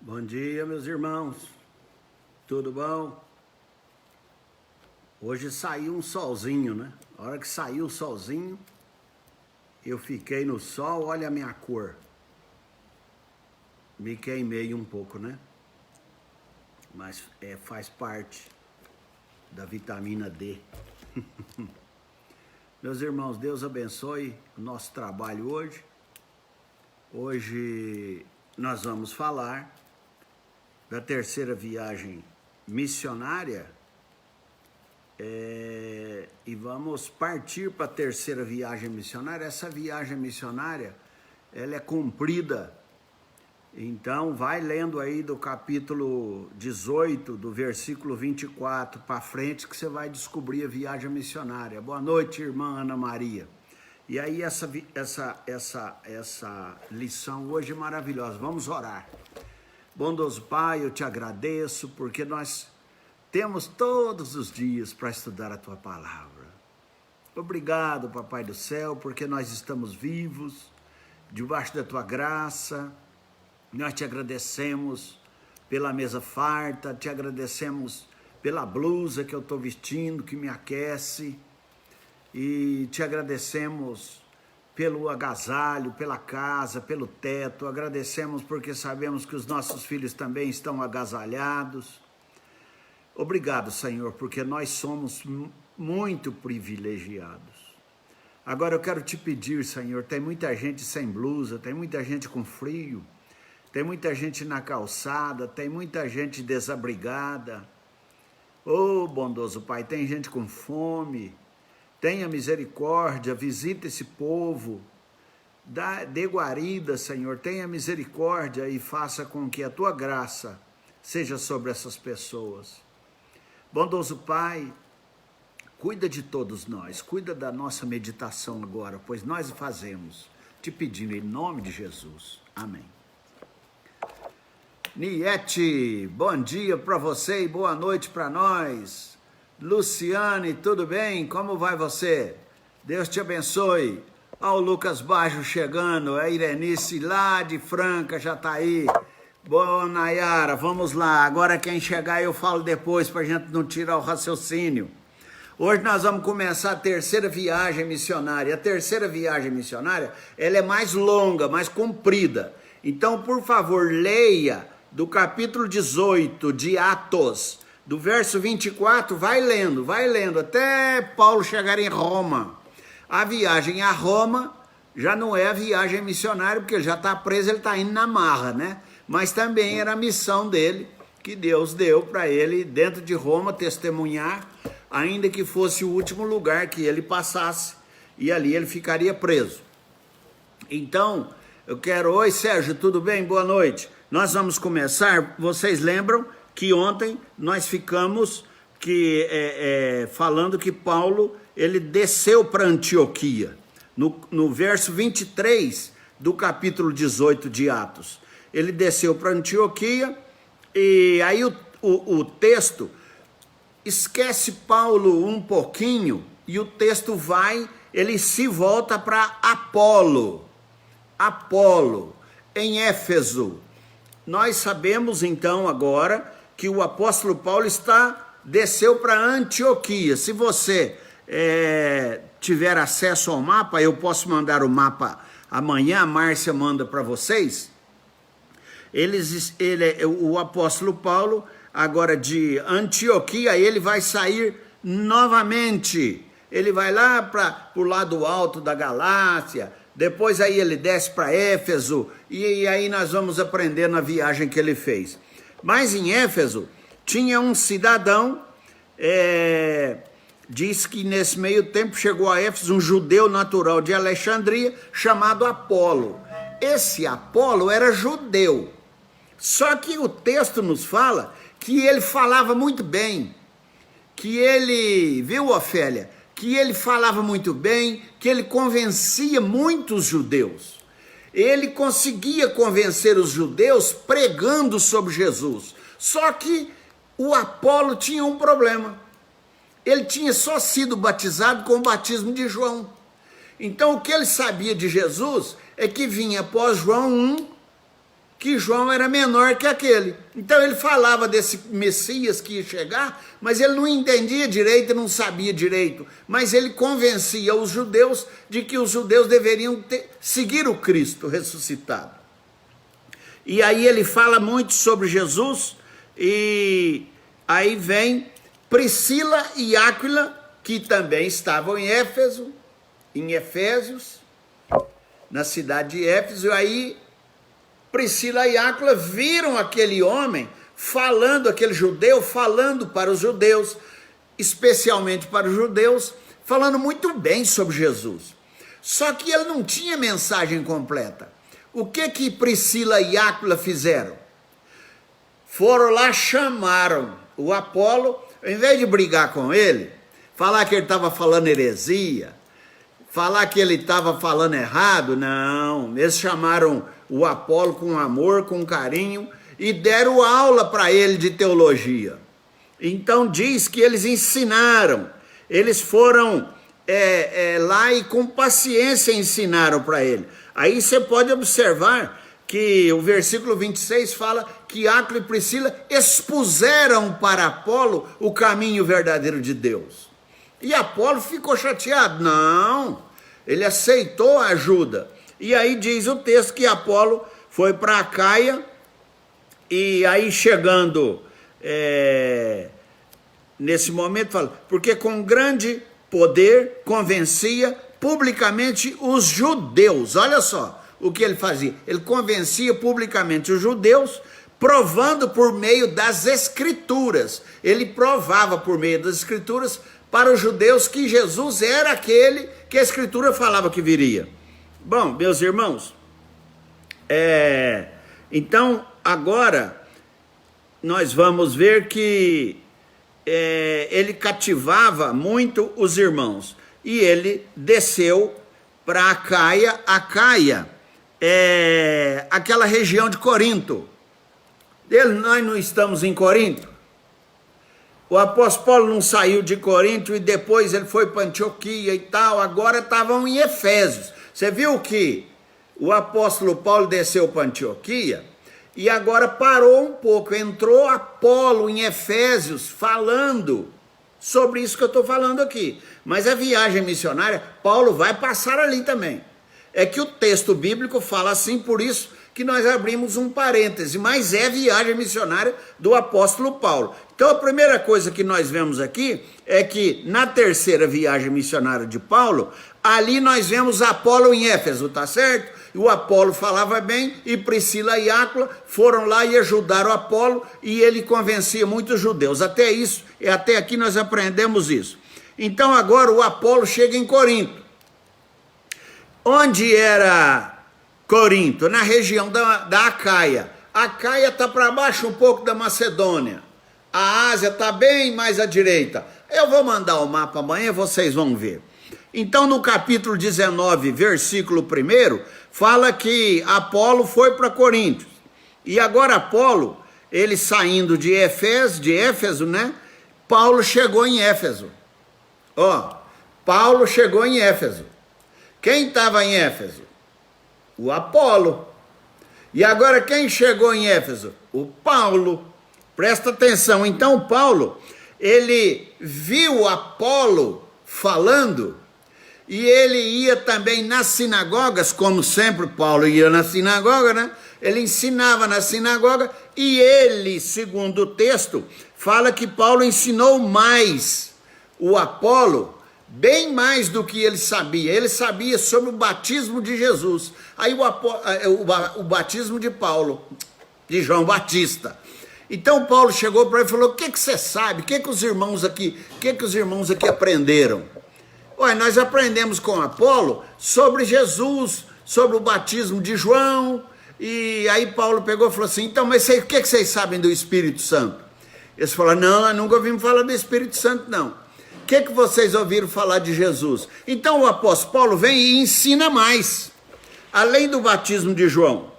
Bom dia, meus irmãos. Tudo bom? Hoje saiu um solzinho, né? A hora que saiu o solzinho, eu fiquei no sol, olha a minha cor. Me queimei um pouco, né? Mas faz parte da vitamina D. Meus irmãos, Deus abençoe o nosso trabalho hoje. Hoje nós vamos falar da terceira viagem missionária e vamos partir para a terceira viagem missionária. Essa viagem missionária, ela é cumprida, então vai lendo aí do capítulo 18, do versículo 24 para frente, que você vai descobrir a viagem missionária. Boa noite, irmã Ana Maria. E aí essa lição hoje é maravilhosa. Vamos orar. Bondoso Pai, eu te agradeço porque nós temos todos os dias para estudar a Tua Palavra. Obrigado, Papai do Céu, porque nós estamos vivos, debaixo da Tua graça. Nós te agradecemos pela mesa farta, te agradecemos pela blusa que eu estou vestindo, que me aquece, e te agradecemos pelo agasalho, pela casa, pelo teto. Agradecemos porque sabemos que os nossos filhos também estão agasalhados. Obrigado, Senhor, porque nós somos muito privilegiados. Agora eu quero te pedir, Senhor, tem muita gente sem blusa, tem muita gente com frio, tem muita gente na calçada, tem muita gente desabrigada. Oh, bondoso Pai, tem gente com fome. Tenha misericórdia, visita esse povo, dê guarida, Senhor, tenha misericórdia e faça com que a Tua graça seja sobre essas pessoas. Bondoso Pai, cuida de todos nós, cuida da nossa meditação agora, pois nós fazemos, te pedindo em nome de Jesus. Amém. Niete, bom dia para você e boa noite para nós. Luciane, tudo bem? Como vai você? Deus te abençoe. Olha o Lucas Bajo chegando, a Irenice lá de Franca já tá aí. Boa, Nayara, vamos lá. Agora quem chegar eu falo depois pra gente não tirar o raciocínio. Hoje nós vamos começar a terceira viagem missionária. A terceira viagem missionária, ela é mais longa, mais comprida. Então, por favor, leia do capítulo 18 de Atos, do verso 24, vai lendo, até Paulo chegar em Roma. A viagem a Roma já não é a viagem missionária, porque ele já está preso, ele está indo na marra, né? Mas também era a missão dele, que Deus deu para ele, dentro de Roma, testemunhar, ainda que fosse o último lugar que ele passasse, e ali ele ficaria preso. Então, eu quero... Oi, Sérgio, tudo bem? Boa noite. Nós vamos começar, vocês lembram que ontem nós ficamos falando que Paulo, ele desceu para Antioquia, no verso 23 do capítulo 18 de Atos. Ele desceu para Antioquia, e aí o texto esquece Paulo um pouquinho, e o texto ele se volta para Apolo, em Éfeso. Nós sabemos então agora que o apóstolo Paulo desceu para Antioquia. Se você tiver acesso ao mapa, eu posso mandar o mapa amanhã, a Márcia manda para vocês. O apóstolo Paulo, agora de Antioquia, ele vai sair novamente. Ele vai lá para o lado alto da Galácia, depois aí ele desce para Éfeso, e aí nós vamos aprender na viagem que ele fez. Mas em Éfeso tinha um cidadão, diz que nesse meio tempo chegou a Éfeso um judeu natural de Alexandria, chamado Apolo. Esse Apolo era judeu, só que o texto nos fala que ele falava muito bem, que ele, viu, Ofélia, que ele falava muito bem, que ele convencia muitos judeus. Ele conseguia convencer os judeus pregando sobre Jesus. Só que o Apolo tinha um problema. Ele tinha só sido batizado com o batismo de João. Então o que ele sabia de Jesus é que vinha após João 1, que João era menor que aquele. Então ele falava desse Messias que ia chegar, mas ele não entendia direito, não sabia direito. Mas ele convencia os judeus de que os judeus deveriam seguir o Cristo ressuscitado. E aí ele fala muito sobre Jesus, e aí vem Priscila e Áquila, que também estavam em Éfeso, em Efésios, na cidade de Éfeso. Aí Priscila e Áquila viram aquele homem falando, aquele judeu falando para os judeus, especialmente para os judeus, falando muito bem sobre Jesus. Só que ele não tinha mensagem completa. O que Priscila e Áquila fizeram? Foram lá, chamaram o Apolo, ao invés de brigar com ele, falar que ele estava falando heresia, falar que ele estava falando errado, não, eles chamaram o Apolo com amor, com carinho, e deram aula para ele de teologia. Então diz que eles ensinaram, eles foram lá e com paciência ensinaram para ele. Aí você pode observar que o versículo 26 fala que Áquila e Priscila expuseram para Apolo o caminho verdadeiro de Deus. E Apolo ficou chateado? Não, ele aceitou a ajuda. E aí diz o texto que Apolo foi para Acaia, e aí chegando nesse momento fala, porque com grande poder convencia publicamente os judeus. Olha só o que ele fazia, ele convencia publicamente os judeus, provando por meio das escrituras. Ele provava por meio das escrituras para os judeus que Jesus era aquele que a escritura falava que viria. Bom, meus irmãos, então agora nós vamos ver que ele cativava muito os irmãos, e ele desceu para Acaia. Acaia é aquela região de Corinto. Nós não estamos em Corinto? O apóstolo Paulo não saiu de Corinto e depois ele foi para Antioquia e tal, agora estavam em Efésios. Você viu que o apóstolo Paulo desceu para Antioquia e agora parou um pouco, entrou Apolo em Efésios falando sobre isso que eu estou falando aqui. Mas a viagem missionária, Paulo vai passar ali também. É que o texto bíblico fala assim, por isso que nós abrimos um parêntese, mas é viagem missionária do apóstolo Paulo. Então a primeira coisa que nós vemos aqui é que na terceira viagem missionária de Paulo, ali nós vemos Apolo em Éfeso, tá certo? E o Apolo falava bem, e Priscila e Áquila foram lá e ajudaram Apolo, e ele convencia muitos judeus. Até isso, até aqui nós aprendemos isso. Então agora o Apolo chega em Corinto. Onde era Corinto? Na região da Acaia. A Acaia está para baixo um pouco da Macedônia. A Ásia está bem mais à direita. Eu vou mandar o mapa amanhã, vocês vão ver. Então no capítulo 19, versículo 1, fala que Apolo foi para Corinto. E agora Apolo, ele saindo de Éfeso, né? Paulo chegou em Éfeso. Paulo chegou em Éfeso. Quem estava em Éfeso? O Apolo. E agora quem chegou em Éfeso? O Paulo. Presta atenção, então Paulo, ele viu Apolo falando, e ele ia também nas sinagogas, como sempre Paulo ia na sinagoga, né? Ele ensinava na sinagoga, e ele, segundo o texto, fala que Paulo ensinou mais o Apolo, bem mais do que ele sabia. Ele sabia sobre o batismo de Jesus. Aí o batismo de Paulo, de João Batista. Então Paulo chegou para ele e falou: o que você sabe? O que os irmãos aqui aprenderam? Olha, nós aprendemos com Apolo sobre Jesus, sobre o batismo de João. E aí Paulo pegou e falou assim: então, mas o que vocês sabem do Espírito Santo? Eles falaram: não, nós nunca ouvimos falar do Espírito Santo, não. O que vocês ouviram falar de Jesus? Então o apóstolo Paulo vem e ensina mais, além do batismo de João.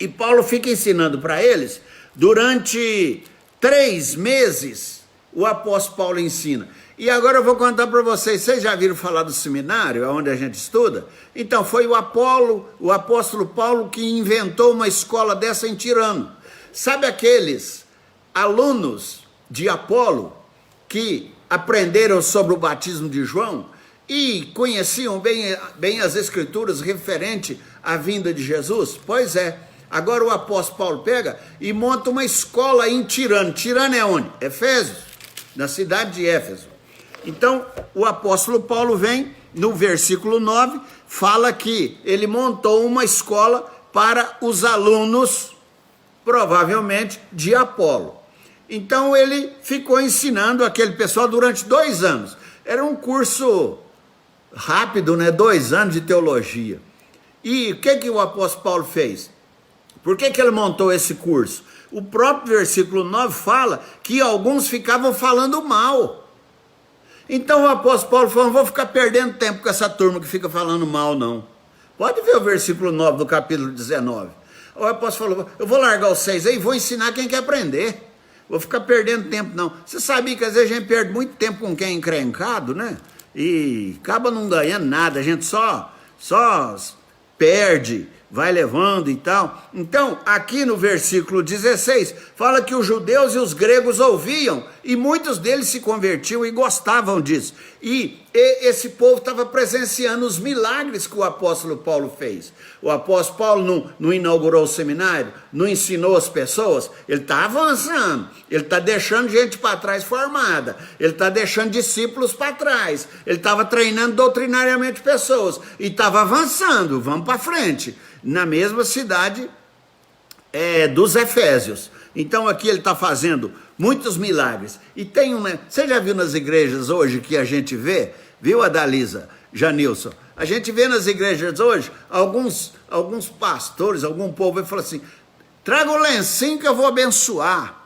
E Paulo fica ensinando para eles, durante 3 meses, o apóstolo Paulo ensina. E agora eu vou contar para vocês já viram falar do seminário, onde a gente estuda? Então, foi o apóstolo Paulo que inventou uma escola dessa em Tirano. Sabe aqueles alunos de Apolo que aprenderam sobre o batismo de João e conheciam bem as escrituras referente à vinda de Jesus? Pois é, agora o apóstolo Paulo pega e monta uma escola em Tirano. Tirano é onde? Éfeso, na cidade de Éfeso. Então, o apóstolo Paulo vem, no versículo 9, fala que ele montou uma escola para os alunos, provavelmente, de Apolo. Então, ele ficou ensinando aquele pessoal durante 2 anos. Era um curso rápido, né? 2 anos de teologia. E o que o apóstolo Paulo fez? Por que ele montou esse curso? O próprio versículo 9 fala que alguns ficavam falando mal. Então o apóstolo Paulo falou, não vou ficar perdendo tempo com essa turma que fica falando mal, não. Pode ver o versículo 9 do capítulo 19. O apóstolo falou, eu vou largar os 6 aí e vou ensinar quem quer aprender. Vou ficar perdendo tempo, não. Você sabia que às vezes a gente perde muito tempo com quem é encrencado, né? E acaba não ganhando nada, a gente só perde, vai levando e tal. Então, aqui no versículo 16, fala que os judeus e os gregos ouviam, e muitos deles se convertiam e gostavam disso. E esse povo estava presenciando os milagres que o apóstolo Paulo fez. O apóstolo Paulo não inaugurou o seminário, não ensinou as pessoas, ele está avançando, ele está deixando gente para trás formada, ele está deixando discípulos para trás, ele estava treinando doutrinariamente pessoas, e estava avançando, vamos para frente, na mesma cidade dos Efésios. Então aqui ele está fazendo muitos milagres. E tem você já viu nas igrejas hoje que a gente vê, viu, Adalisa, Janilson? A gente vê nas igrejas hoje, alguns pastores, algum povo vai falar assim, traga o lencinho que eu vou abençoar.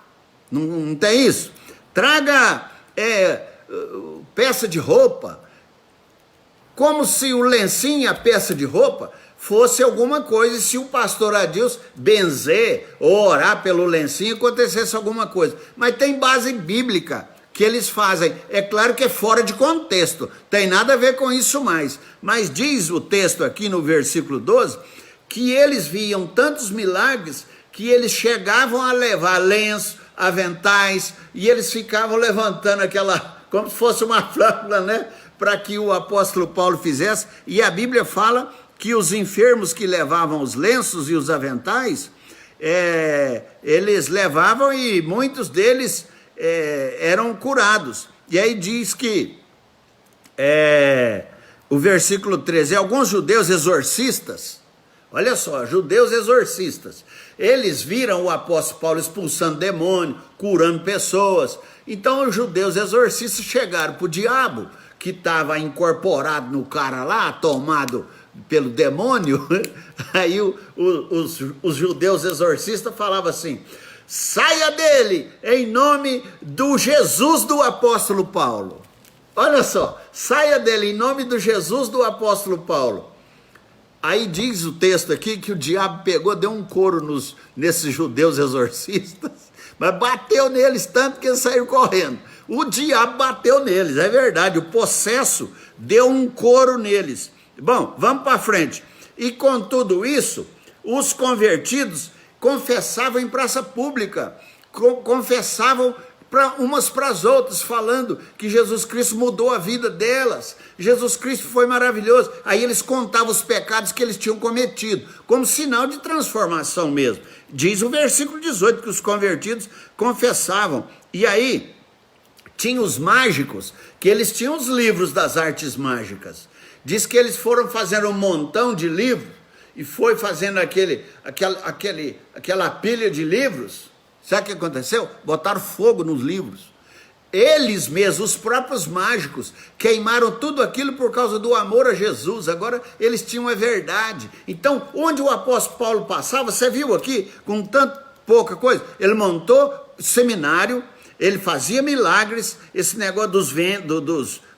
Não tem isso? Traga peça de roupa. Como se o lencinho e a peça de roupa fosse alguma coisa, e se o pastor Adilson benzer ou orar pelo lencinho, acontecesse alguma coisa. Mas tem base bíblica que eles fazem. É claro que é fora de contexto, tem nada a ver com isso mais. Mas diz o texto aqui no versículo 12, que eles viam tantos milagres que eles chegavam a levar lenço, aventais, e eles ficavam levantando aquela, como se fosse uma flâmula, né? Para que o apóstolo Paulo fizesse. E a Bíblia fala que os enfermos que levavam os lenços e os aventais, eles levavam e muitos deles eram curados. E aí diz que, o versículo 13, alguns judeus exorcistas, olha só, judeus exorcistas, eles viram o apóstolo Paulo expulsando demônio, curando pessoas. Então os judeus exorcistas chegaram para o diabo, que estava incorporado no cara lá, tomado pelo demônio. Aí os judeus exorcistas falavam assim, saia dele em nome do Jesus do apóstolo Paulo. Olha só, saia dele em nome do Jesus do apóstolo Paulo. Aí diz o texto aqui que o diabo pegou, deu um couro nesses judeus exorcistas, mas bateu neles tanto que eles saíram correndo. O diabo bateu neles, é verdade, o possesso deu um couro neles. Bom, vamos para frente. E com tudo isso, os convertidos confessavam em praça pública, confessavam umas para as outras, falando que Jesus Cristo mudou a vida delas, Jesus Cristo foi maravilhoso. Aí eles contavam os pecados que eles tinham cometido, como sinal de transformação mesmo. Diz o versículo 18 que os convertidos confessavam. E aí tinha os mágicos, que eles tinham os livros das artes mágicas. Diz que eles foram fazendo um montão de livros, e foi fazendo aquela pilha de livros. Sabe o que aconteceu? Botaram fogo nos livros. Eles mesmos, os próprios mágicos, queimaram tudo aquilo por causa do amor a Jesus. Agora eles tinham a verdade. Então, onde o apóstolo Paulo passava, você viu aqui, com tanto pouca coisa, ele montou seminário, ele fazia milagres, esse negócio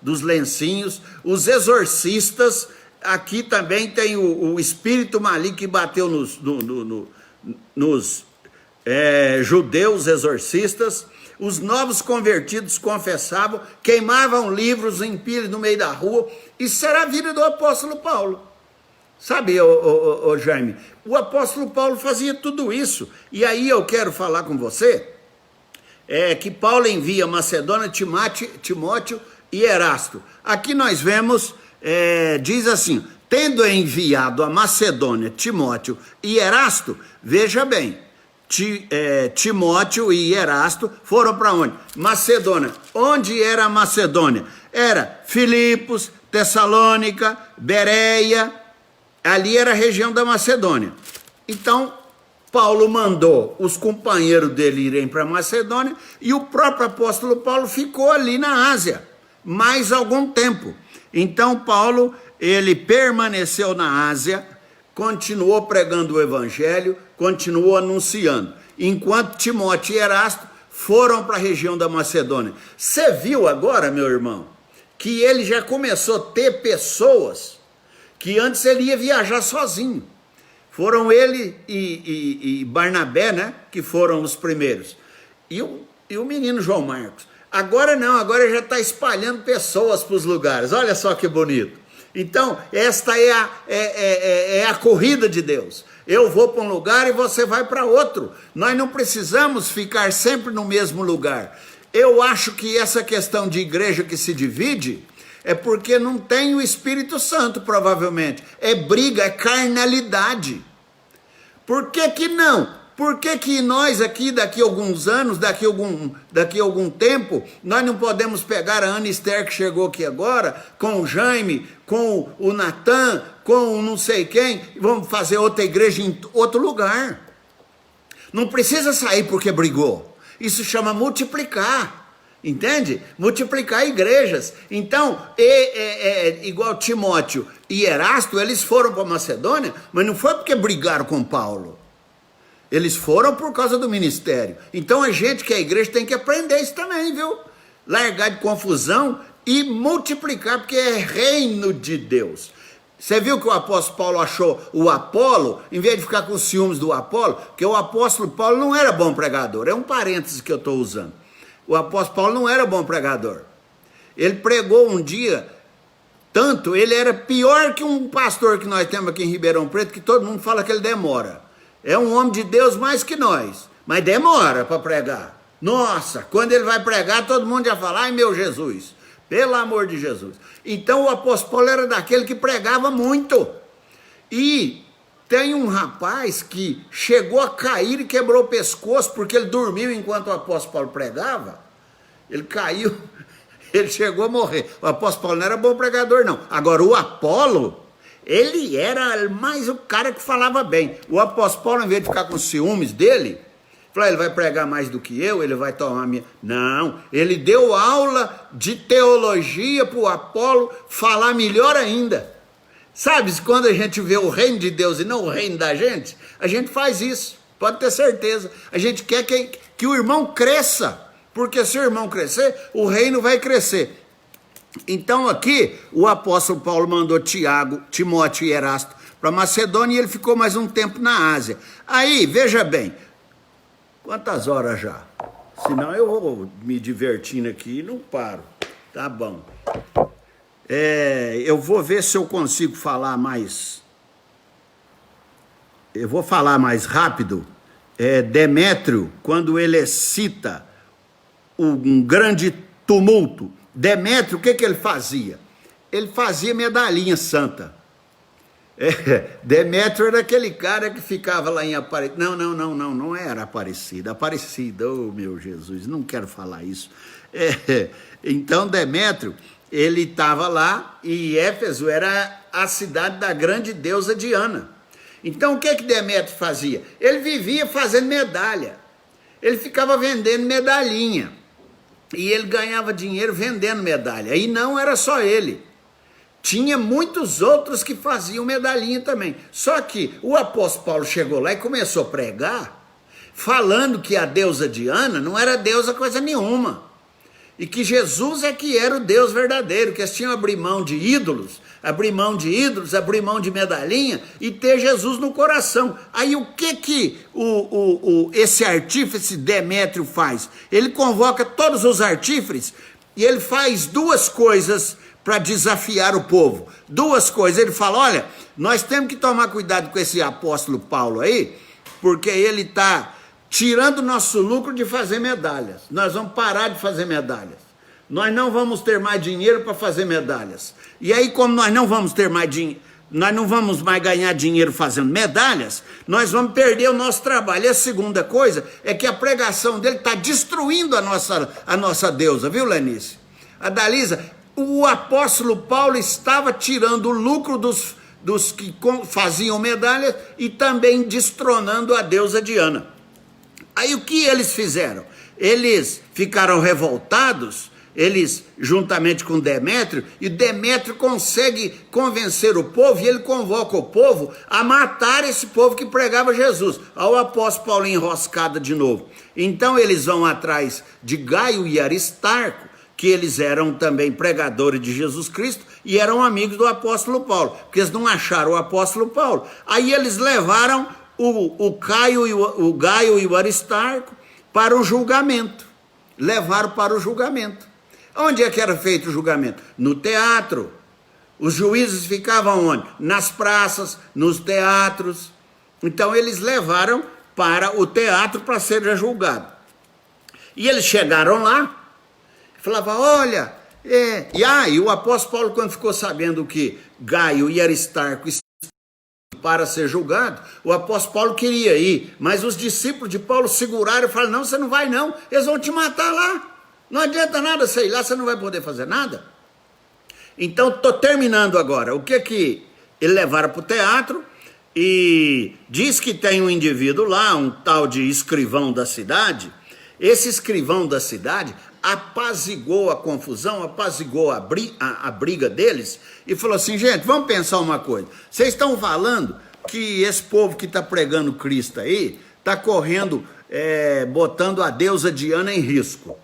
dos lencinhos, os exorcistas. Aqui também tem o espírito maligno que bateu nos judeus exorcistas, Os novos convertidos confessavam, queimavam livros em pilhas no meio da rua. Isso era a vida do apóstolo Paulo. Sabe, Jaime, o apóstolo Paulo fazia tudo isso. E aí eu quero falar com você, que Paulo envia Macedônia, Timóteo e Erasto. Aqui nós vemos, diz assim, tendo enviado a Macedônia, Timóteo e Erasto, veja bem, Timóteo e Erasto foram para onde? Macedônia. Onde era a Macedônia? Era Filipos, Tessalônica, Bereia, ali era a região da Macedônia. Então, Paulo mandou os companheiros dele irem para Macedônia e o próprio apóstolo Paulo ficou ali na Ásia, mais algum tempo. Então, Paulo, ele permaneceu na Ásia, continuou pregando o evangelho, continuou anunciando, enquanto Timóteo e Erasto foram para a região da Macedônia. Você viu agora, meu irmão, que ele já começou a ter pessoas que antes ele ia viajar sozinho. Foram ele e Barnabé, né, que foram os primeiros. E o menino João Marcos. Agora não, agora já está espalhando pessoas para os lugares. Olha só que bonito. Então, esta é a corrida de Deus. Eu vou para um lugar e você vai para outro. Nós não precisamos ficar sempre no mesmo lugar. Eu acho que essa questão de igreja que se divide é porque não tem o Espírito Santo, provavelmente. É briga, é carnalidade. Por que que não? Por que que nós aqui, daqui a alguns anos, daqui a algum tempo, nós não podemos pegar a Ana Esther que chegou aqui agora, com o Jaime, com o Natan, com o não sei quem, e vamos fazer outra igreja em outro lugar? Não precisa sair porque brigou. Isso chama multiplicar. Entende? Multiplicar igrejas. Então, igual Timóteo e Erasto, eles foram para Macedônia, mas não foi porque brigaram com Paulo. Eles foram por causa do ministério. Então a gente que é igreja tem que aprender isso também, viu? Largar de confusão e multiplicar, porque é reino de Deus. Você viu que o apóstolo Paulo achou o Apolo, em vez de ficar com ciúmes do Apolo, porque o apóstolo Paulo não era bom pregador, é um parêntese que eu estou usando. O apóstolo Paulo não era bom pregador. Ele pregou um dia, tanto, ele era pior que um pastor que nós temos aqui em Ribeirão Preto, que todo mundo fala que ele demora. É um homem de Deus mais que nós, mas demora para pregar. Nossa, quando ele vai pregar, todo mundo já fala, ai meu Jesus, pelo amor de Jesus. Então o apóstolo Paulo era daquele que pregava muito. E tem um rapaz que chegou a cair e quebrou o pescoço porque ele dormiu enquanto o apóstolo Paulo pregava. Ele caiu, ele chegou a morrer. O apóstolo Paulo não era bom pregador, não. Agora, o Apolo, ele era mais o cara que falava bem. O apóstolo Paulo, em vez de ficar com ciúmes dele, falou, ele vai pregar mais do que eu, ele vai tomar minha... Não, ele deu aula de teologia para o Apolo falar melhor ainda. Sabe, quando a gente vê o reino de Deus e não o reino da gente, a gente faz isso, pode ter certeza. A gente quer que o irmão cresça, porque se o irmão crescer, o reino vai crescer. Então aqui, o apóstolo Paulo mandou Timóteo e Erasto para Macedônia e ele ficou mais um tempo na Ásia. Aí, veja bem, quantas horas já? Senão eu vou me divertindo aqui e não paro. Tá bom. Eu vou ver se eu consigo falar mais. Eu vou falar mais rápido. Demétrio, quando ele cita um grande tumulto, Demétrio, o que ele fazia? Ele fazia medalhinha santa. Demétrio era aquele cara que ficava lá em Aparecida. Não era Aparecida. Aparecida, oh meu Jesus, não quero falar isso. Então Demétrio, ele estava lá e Éfeso era a cidade da grande deusa Diana. Então o que Demétrio fazia? Ele vivia fazendo medalha. Ele ficava vendendo medalhinha. E ele ganhava dinheiro vendendo medalha. E não era só ele. Tinha muitos outros que faziam medalhinha também. Só que o apóstolo Paulo chegou lá e começou a pregar, falando que a deusa Diana não era deusa coisa nenhuma. e que Jesus é que era o Deus verdadeiro, que eles tinham abrir mão de ídolos, abrir mão de medalhinha e ter Jesus no coração. Aí o que esse artífice Demétrio faz? Ele convoca todos os artífices e ele faz duas coisas para desafiar o povo. Duas coisas. Ele fala, olha, nós temos que tomar cuidado com esse apóstolo Paulo aí, porque ele está tirando nosso lucro de fazer medalhas. Nós vamos parar de fazer medalhas. Nós não vamos ter mais dinheiro para fazer medalhas. E aí, como nós não vamos ter mais dinheiro, nós não vamos mais ganhar dinheiro fazendo medalhas, nós vamos perder o nosso trabalho. E a segunda coisa é que a pregação dele está destruindo a nossa deusa, viu, Lenice? A Dalisa, o apóstolo Paulo estava tirando o lucro dos que faziam medalhas e também destronando a deusa Diana. Aí o que eles fizeram? Eles ficaram revoltados, eles juntamente com Demétrio, e Demétrio consegue convencer o povo, e ele convoca o povo a matar esse povo que pregava Jesus. Ao apóstolo Paulo enroscada de novo. Então eles vão atrás de Gaio e Aristarco, que eles eram também pregadores de Jesus Cristo e eram amigos do apóstolo Paulo, porque eles não acharam o apóstolo Paulo. Aí eles levaram o Gaio e o Aristarco para o julgamento. Levaram para o julgamento. Onde é que era feito o julgamento? No teatro. Os juízes ficavam onde? Nas praças, nos teatros. Então eles levaram para o teatro para ser julgado. E eles chegaram lá, falava, olha, e o apóstolo Paulo, quando ficou sabendo que Gaio e Aristarco estavam para ser julgado, o apóstolo Paulo queria ir, mas os discípulos de Paulo seguraram e falaram, não, você não vai não, eles vão te matar lá, não adianta nada você ir lá, você não vai poder fazer nada. Então, estou terminando agora, o que eles levaram para o teatro, e diz que tem um indivíduo lá, um tal de escrivão da cidade. Esse escrivão da cidade apaziguou a confusão, apaziguou a briga deles e falou assim, gente, vamos pensar uma coisa. Vocês estão falando que esse povo que está pregando Cristo aí está correndo, botando a deusa Diana em risco.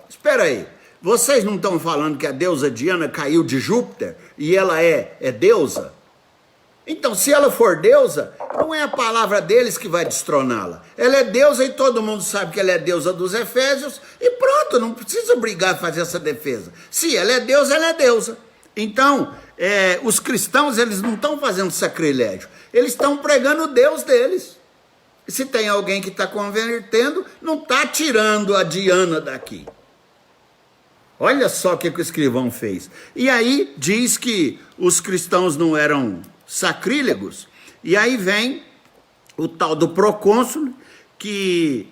Espera aí, vocês não estão falando que a deusa Diana caiu de Júpiter e ela é deusa? Então, se ela for deusa, não é a palavra deles que vai destroná-la. Ela é deusa e todo mundo sabe que ela é deusa dos Efésios e pronto, não precisa brigar a fazer essa defesa. Se ela é deusa, ela é deusa. Então, os cristãos, eles não estão fazendo sacrilégio, eles estão pregando o Deus deles. E se tem alguém que está convertendo, não está tirando a Diana daqui. Olha só o que o escrivão fez. E aí diz que os cristãos não eram sacrílegos, e aí vem o tal do procônsul, que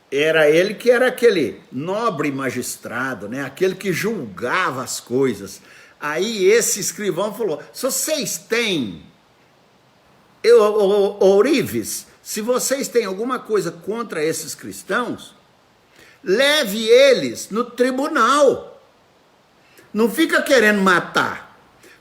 era ele que era aquele nobre magistrado, né? Aquele que julgava as coisas. Aí esse escrivão falou, se vocês têm, ourives, se vocês têm alguma coisa contra esses cristãos, leve eles no tribunal, não fica querendo matar.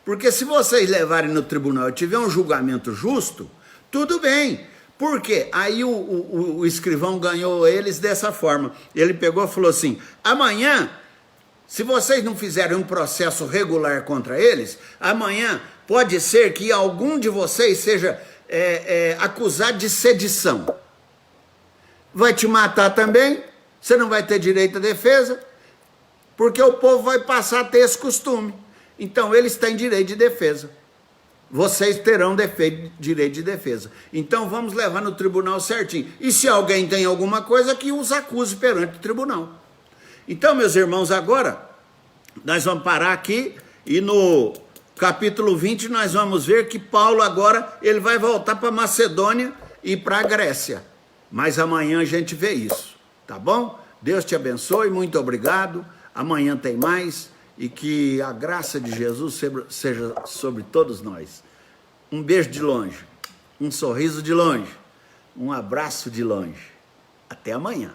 Porque se vocês levarem no tribunal e tiver um julgamento justo, tudo bem. Por quê? Aí o escrivão ganhou eles dessa forma. Ele pegou e falou assim, amanhã, se vocês não fizerem um processo regular contra eles, amanhã pode ser que algum de vocês seja acusado de sedição. Vai te matar também, você não vai ter direito à defesa, porque o povo vai passar a ter esse costume. Então, eles têm direito de defesa. Vocês terão direito de defesa. Então, vamos levar no tribunal certinho. E se alguém tem alguma coisa, que os acuse perante o tribunal. Então, meus irmãos, agora, nós vamos parar aqui e no capítulo 20 nós vamos ver que Paulo agora, ele vai voltar para Macedônia e para a Grécia. Mas amanhã a gente vê isso, tá bom? Deus te abençoe, muito obrigado. Amanhã tem mais. E que a graça de Jesus seja sobre todos nós. Um beijo de longe, um sorriso de longe, um abraço de longe. Até amanhã.